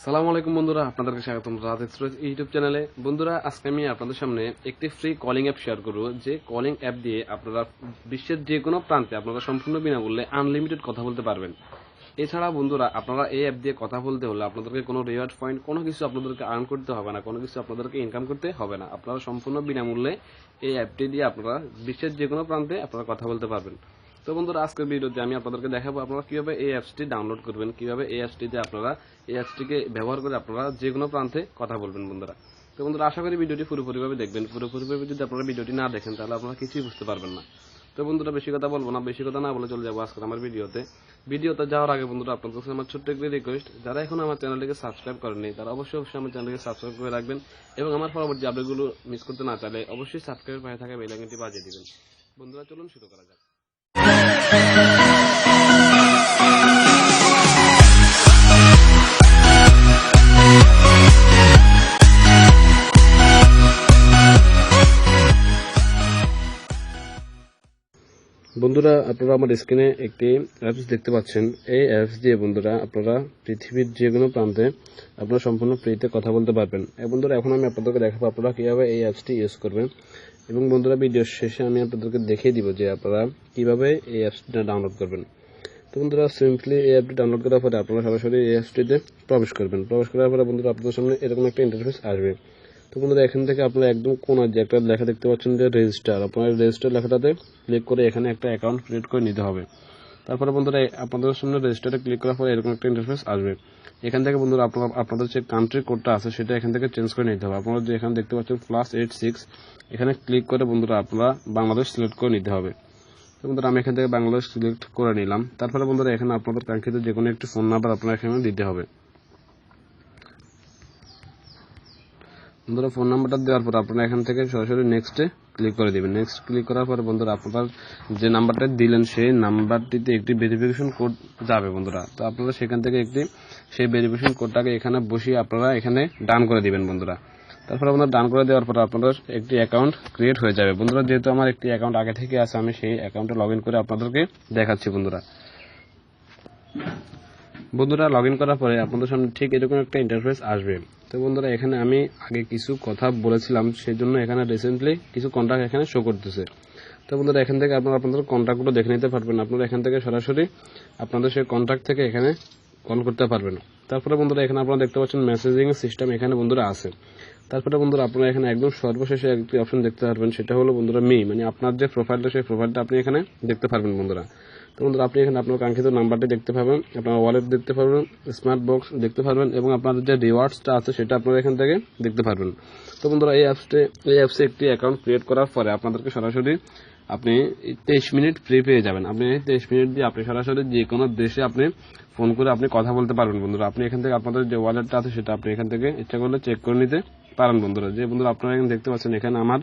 সালামু আলাইকুম বন্ধুরা, আপনাদেরকে স্বাগতম রাজ এক্সপ্রেস ইউটিউব চ্যানেলে। বন্ধুরা, আজকে আমি আপনাদের সামনে একটি ফ্রি কলিং অ্যাপ শেয়ার করব, যে কলিং অ্যাপ দিয়ে আপনারা বিশ্বের যে কোনো প্রান্তে আপনারা সম্পূর্ণ বিনামূল্যে আনলিমিটেড কথা বলতে পারবেন। এছাড়া বন্ধুরা, আপনারা এই অ্যাপ দিয়ে কথা বলতে হলে আপনাদেরকে কোনো রিওয়ার্ড পয়েন্ট, কোনো কিছু আপনাদেরকে আর্ন করতে হবে না, কোনো কিছু আপনাদেরকে ইনকাম করতে হবে না। আপনারা সম্পূর্ণ বিনামূল্যে এই অ্যাপটি দিয়ে আপনারা বিশ্বের যে কোনো প্রান্তে আপনারা কথা বলতে পারবেন। তো বন্ধুরা, আজকের ভিডিওতে আমি আপনাদেরকে দেখাবো আপনারা কিভাবে এই অ্যাপসটি ডাউনলোড করবেন, কিভাবে এই অ্যাপসটিতে আপনারা এই অ্যাপসটিকে ব্যবহার করে আপনারা যে কোনো প্রান্তে কথা বলবেন বন্ধুরা। তো বন্ধুরা, আশা করি ভিডিওটি পুরোপুরিভাবে দেখবেন। পুরোপুরিভাবে যদি আপনারা ভিডিওটি না দেখেন তাহলে আপনারা কিছুই বুঝতে পারবেন না। তো বন্ধুরা, বেশি কথা বলবো না, বেশি কথা না বলে চলে যাবো আজকে আমার ভিডিওতে যাওয়ার আগে বন্ধুরা, আপনাদের কাছে আমার ছোট্ট একটি রিকোয়েস্ট, যারা এখন আমার চ্যানেলটিকে সাবস্ক্রাইব করেননি তারা অবশ্যই আমার চ্যানেলটিকে সাবস্ক্রাইব করে রাখবেন এবং আমার পরবর্তী আপডেটগুলো মিস করতে না চাইলে অবশ্যই সাবস্ক্রাইব পাশে থাকা বেল আইকনটি বাজিয়ে দিবেন। বন্ধুরা, চলুন শুরু করা যাক। বন্ধুরা, আপনারা আমার স্ক্রিনে একটি অ্যাপস দেখতে পাচ্ছেন। এই অ্যাপস দিয়ে বন্ধুরা আপনারা পৃথিবীর যে কোনো প্রান্তে আপনারা সম্পূর্ণ ফ্রিতে কথা বলতে পারবেন। বন্ধুরা, এখন আমি আপনাদেরকে দেখাবো আপনারা কিভাবে এই অ্যাপসটি ইউজ করবেন এবং বন্ধুরা ভিডিওর শেষে আমি আপনাদেরকে দেখিয়ে দিব যে আপনারা কিভাবে এই অ্যাপসটা ডাউনলোড করবেন। তো বন্ধুরা, সিম্পলি এই অ্যাপটি ডাউনলোড করার পরে আপনারা সরাসরি এই অ্যাপসটিতে প্রবেশ করবেন। প্রবেশ করার পরে বন্ধুরা আপনাদের সামনে এরকম একটা ইন্টারফেস আসবে। তো বন্ধুরা, এখান থেকে আপনারা একদম কোনায় যে একটা লেখা দেখতে পাচ্ছেন যে রেজিস্টার, আপনার রেজিস্টার লেখাটাতে ক্লিক করে এখানে একটা অ্যাকাউন্ট ক্রিয়েট করে নিতে হবে। তারপরে বন্ধুরা, আপনাদের সামনে রেজিস্টারে ক্লিক করার পরে এরকম একটা ইন্টারফেস আসবে। এখান থেকে বন্ধুরা আপনাদের যে কান্ট্রি কোডটা আছে সেটা এখান থেকে চেঞ্জ করে নিতে হবে। আপনারা যে এখানে দেখতে পাচ্ছেন +86, এখানে ক্লিক করে বন্ধুরা আপনারা বাংলাদেশ সিলেক্ট করে নিতে হবে। তো বন্ধুরা, আমি এখান থেকে বাংলাদেশ সিলেক্ট করে নিলাম। তারপরে বন্ধুরা, এখানে আপনাদের কাঙ্ক্ষিত যে কোনো একটি ফোন নাম্বার আপনারা এখানে দিতে হবে। বন্ধুরা, ফোন নাম্বারটা দেওয়ার পর আপনারা এখান থেকে সরাসরি নেক্সটে ক্লিক করে দিবেন। নেক্সট ক্লিক করার পরে বন্ধুরা আপনারা যে নাম্বারটা দিলেন সেই নাম্বারটিতে একটি ভেরিফিকেশন কোড যাবে বন্ধুরা। তো আপনারা সেখান থেকে সেই ভেরিফিকেশন কোডটাকে এখানে বসিয়ে আপনারা এখানে ডান করে দিবেন বন্ধুরা। তারপরে আপনারা ডান করে দেওয়ার পর আপনাদের একটি অ্যাকাউন্ট ক্রিয়েট হয়ে যাবে বন্ধুরা। যেহেতু আমার একটি অ্যাকাউন্ট আগে থেকে আছে, আমি সেই অ্যাকাউন্টে লগ ইন করে আপনাদেরকে দেখাচ্ছি বন্ধুরা। লগ ইন করার পরে আপনাদের সামনে ঠিক এরকম একটা ইন্টারফেস আসবে। তো বন্ধুরা, এখানে আমি আগে কিছু কথা বলেছিলাম, সেই জন্য এখানে রিসেন্টলি কিছু কন্ট্যাক্ট এখানে শো করতেছে। তো বন্ধুরা, এখান থেকে আপনারা আপনাদের কন্ট্যাক্টগুলো দেখে নিতে পারবেন। আপনারা এখান থেকে সরাসরি আপনাদের সেই কন্ট্যাক্ট থেকে এখানে কল করতে পারবেন। তারপরে বন্ধুরা, এখানে আপনারা দেখতে পাচ্ছেন মেসেজিং সিস্টেম এখানে বন্ধুরা আছে। তারপরে বন্ধুরা, আপনারা এখানে একদম সর্বশেষে একটি অপশন দেখতে পারবেন, সেটা হলো বন্ধুরা মানে আপনার যে প্রোফাইলটা সেই প্রোফাইলটা আপনি এখানে দেখতে পারবেন বন্ধুরা। তো বন্ধুরা, আপনি এখানে আপনার কাঙ্ক্ষিত নাম্বারটি দেখতে পাবেন, আপনার ওয়ালেট দেখতে পারবেন, স্মার্ট বক্স দেখতে পারবেন এবং আপনাদের যে রিওয়ার্ডসটা আছে সেটা আপনারা এখান থেকে দেখতে পারবেন। তো বন্ধুরা, এই অ্যাপসে একটি অ্যাকাউন্ট ক্রিয়েট করার পরে আপনাদেরকে সরাসরি আপনি 23 মিনিট ফ্রি পেয়ে যাবেন। আপনি 23 মিনিট দিয়ে আপনি সরাসরি যে কোনো দেশে আপনি ফোন করে আপনি কথা বলতে পারবেন বন্ধুরা। আপনি এখান থেকে আপনাদের যে ওয়ালেটটা আছে সেটা আপনি এখান থেকে ইচ্ছা করলে চেক করে নিতে পারেন বন্ধুরা। যে বন্ধুরা আপনারা এখানে দেখতে পাচ্ছেন, এখানে আমার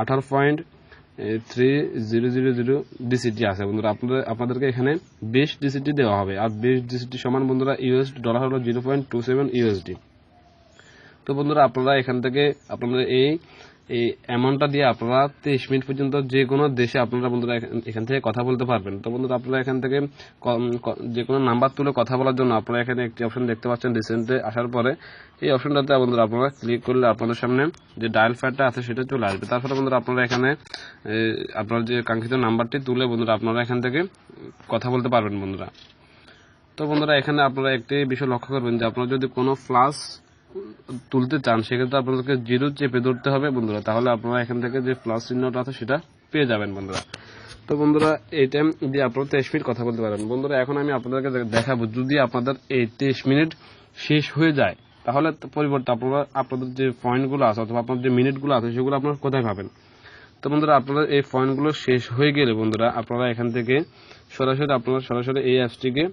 18.3000 ডিসিটি আছে বন্ধুরা। আপনাদেরকে এখানে 20 ডিসিটি দেওয়া হবে, আর 20 ডিসিটি সমান বন্ধুরা $ডলার হলো 0.27 USD। তো বন্ধুরা, আপনারা এখান থেকে আপনাদের এই অ্যামাউন্টটা দিয়ে আপনারা 23 মিনিট পর্যন্ত যে কোনো দেশে আপনারা বন্ধুরা এখান থেকে কথা বলতে পারবেন। তো বন্ধুরা, আপনারা এখান থেকে যে কোনো নাম্বার তুলে কথা বলার জন্য আপনারা এখানে একটি অপশন দেখতে পাচ্ছেন রিসেন্টে আসার পরে। এই অপশনটাতে বন্ধুরা আপনারা ক্লিক করলে আপনাদের সামনে যে ডায়াল প্যাডটা আছে সেটা চলে আসবে। তারপরে বন্ধুরা, আপনারা এখানে আপনার যে কাঙ্ক্ষিত নাম্বারটি তুলে বন্ধুরা আপনারা এখান থেকে কথা বলতে পারবেন বন্ধুরা। তো বন্ধুরা, এখানে আপনারা একটি বিষয় লক্ষ্য করবেন যে আপনারা যদি কোনো প্লাস তুলতে চান সেক্ষেত্রে আপনাদেরকে 0 চেপে ধরতে হবে বন্ধুরা, তাহলে আপনারা এখান থেকে যে প্লাস চিহ্নটা আছে সেটা পেয়ে যাবেন বন্ধুরা। তো বন্ধুরা, এই টাইম দিয়ে আপনারা 23 মিনিট কথা বলতে পারেন বন্ধুরা। এখন আমি আপনাদেরকে দেখাবো যদি আপনাদের এই 23 মিনিট শেষ হয়ে যায় তাহলে পরিবর্তে আপনাদের যে পয়েন্টগুলো আছে অথবা আপনাদের যে মিনিটগুলো আছে সেগুলো আপনারা কোথায় পাবেন। তো বন্ধুরা, আপনাদের এই পয়েন্টগুলো শেষ হয়ে গেলে বন্ধুরা আপনারা এখান থেকে সরাসরি এই অ্যাপসটিকে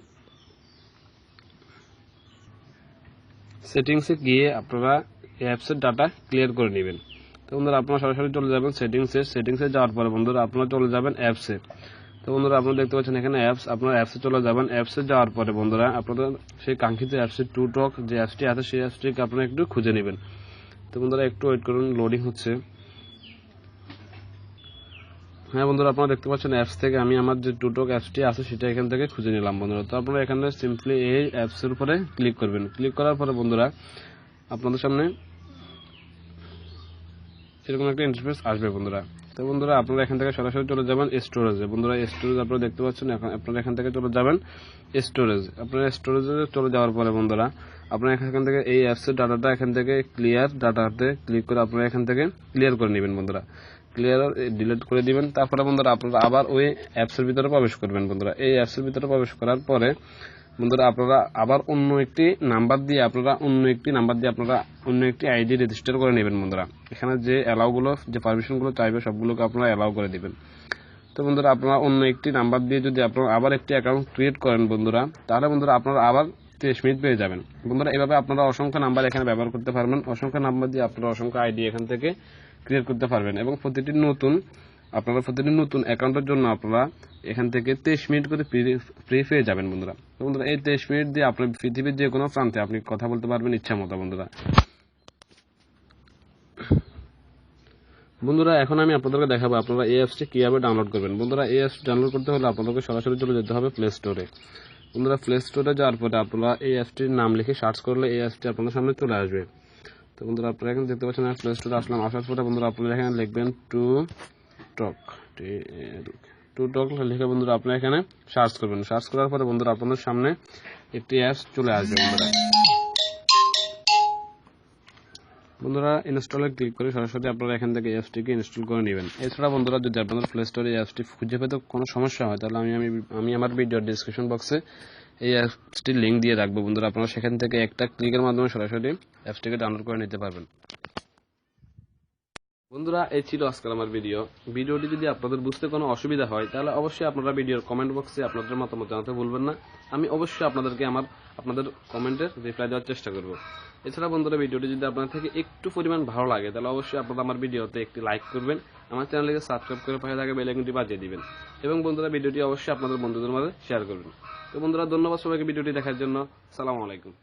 সেটিংসে গিয়ে আপনারা অ্যাপসের ডাটা ক্লিয়ার করে নেবেন। তো বন্ধুরা, আপনারা সরাসরি চলে যাবেন সেটিংসে যাওয়ার পরে বন্ধুরা আপনারা চলে যাবেন অ্যাপসে। তো বন্ধুরা, আপনারা দেখতে পাচ্ছেন এখানে অ্যাপস, আপনারা অ্যাপসে চলে যাবেন। অ্যাপসে যাওয়ার পরে বন্ধুরা আপনারা সেই কাঙ্ক্ষিত অ্যাপসের টক যে অ্যাপসটি আছে সেই অ্যাপসটিকে আপনারা একটু খুঁজে নেবেন। তো বন্ধুরা, একটু ওয়েট করুন, লোডিং হচ্ছে। হ্যাঁ বন্ধুরা, আপনারা দেখতে পাচ্ছেন অ্যাপস থেকে আমি আমার যে টুটক অ্যাপসটি আছে সেটা এখান থেকে খুঁজে নিলাম বন্ধুরা। তো আপনারা এখানে সিম্পলি এই অ্যাপসের উপরে ক্লিক করবেন। ক্লিক করার পরে বন্ধুরা আপনাদের সামনে এরকম একটা ইন্টারফেস আসবে বন্ধুরা। তো বন্ধুরা আপনারা এখান থেকে সরাসরি চলে যাবেন স্টোরেজে। বন্ধুরা স্টোরেজ আপনারা দেখতে পাচ্ছেন, আপনারা এখান থেকে চলে যাবেন স্টোরেজ। আপনারা স্টোরেজে চলে যাওয়ার পরে বন্ধুরা আপনারা এখান থেকে এই অ্যাপসের ডাটাটা এখান থেকে ক্লিয়ার ডাটাতে ক্লিক করে আপনারা এখান থেকে ক্লিয়ার করে নেবেন বন্ধুরা। ক্লিয়ার ডিলিট করে দিবেন। তারপরে বন্ধুরা আপনারা আবার ওই অ্যাপসের ভিতরে প্রবেশ করবেন বন্ধুরা। এই অ্যাপসের ভিতরে প্রবেশ করার পরে বন্ধুরা আপনারা আবার অন্য একটি নাম্বার দিয়ে আপনারা অন্য একটি আইডি রেজিস্টার করে নেবেন বন্ধুরা। এখানে যে অ্যালাউগুলো, যে পারমিশনগুলো চাইবে সবগুলোকে আপনারা অ্যালাউ করে দিবেন। তো বন্ধুরা আপনারা অন্য একটি নাম্বার দিয়ে যদি আপনারা আবার একটি অ্যাকাউন্ট ক্রিয়েট করেন বন্ধুরা, তাহলে বন্ধুরা আপনারা আবার 30 মিনিট পেয়ে যাবেন বন্ধুরা। এভাবে আপনারা অসংখ্য নাম্বার এখানে ব্যবহার করতে পারবেন। অসংখ্য নাম্বার দিয়ে আপনারা অসংখ্য আইডি এখান থেকে ক্রিয়েট করতে পারবেন এবং প্রতিটি নতুন অ্যাকাউন্টের জন্য আপনারা এখান থেকে 23 মিনিট করে ফ্রি পেয়ে যাবেন বন্ধুরা। তো বন্ধুরা এই 23 মিনিট দিয়ে আপনি পৃথিবীর যে কোনো প্রান্তে আপনি কথা বলতে পারবেন ইচ্ছা মতো বন্ধুরা। বন্ধুরা এখন আমি আপনাদেরকে দেখাবো আপনারা এই অ্যাপসটি কিভাবে ডাউনলোড করবেন। বন্ধুরা এই অ্যাপস ডাউনলোড করতে হলে আপনাদেরকে সরাসরি চলে যেতে হবে প্লে স্টোরে। বন্ধুরা প্লে স্টোরে যাওয়ার পরে আপনারা এই অ্যাপসটির নাম লিখে সার্চ করলে এই অ্যাপসটি আপনাদের সামনে চলে আসবে। তো বন্ধুরা আপনারা এখানে দেখতে পাচ্ছেন প্লে স্টোরে আসলাম। আসার পরে বন্ধুরা আপনারা এখানে লিখবেন টু টক লিখে বন্ধুরা আপনারা এখানে সার্চ করবেন। সার্চ করার পরে বন্ধুরা আপনাদের সামনে একটি অ্যাপস চলে আসবে বন্ধুরা ইনস্টলে ক্লিক করে সরাসরি আপনারা এখান থেকে অ্যাপসটিকে ইনস্টল করে নেবেন। এছাড়া বন্ধুরা যদি আপনাদের প্লে স্টোরে অ্যাপসটি খুঁজে পেতে কোনো সমস্যা হয় তাহলে আমি আমার ভিডিওর ডেসক্রিপশন বক্সে এই অ্যাপসটির লিঙ্ক দিয়ে রাখবো বন্ধুরা। আপনারা সেখান থেকে একটা ক্লিকের মাধ্যমে সরাসরি অ্যাপসটিকে ডাউনলোড করে নিতে পারবেন। বন্ধুরা এই ছিল আজকের আমার ভিডিওটি যদি আপনাদের বুঝতে কোনো অসুবিধা হয় তাহলে অবশ্যই আপনারা ভিডিওর কমেন্ট বক্সে আপনাদের মতামত জানাতে ভুলবেন না। আমি অবশ্যই আপনাদেরকে আপনাদের কমেন্টের রিপ্লাই দেওয়ার চেষ্টা করব। এছাড়া বন্ধুরা ভিডিওটি যদি আপনাদের থেকে একটু পরিমাণ ভালো লাগে তাহলে অবশ্যই আপনারা আমার ভিডিওতে একটি লাইক করবেন, আমার চ্যানেলকে সাবস্ক্রাইব করে পাশে থাকা বেল আইকনটি বাজিয়ে দিবেন এবং বন্ধুরা ভিডিওটি অবশ্যই আপনাদের বন্ধুদের মাঝে শেয়ার করবেন। তো বন্ধুরা ধন্যবাদ সবাইকে ভিডিওটি দেখার জন্য। আসসালামু আলাইকুম।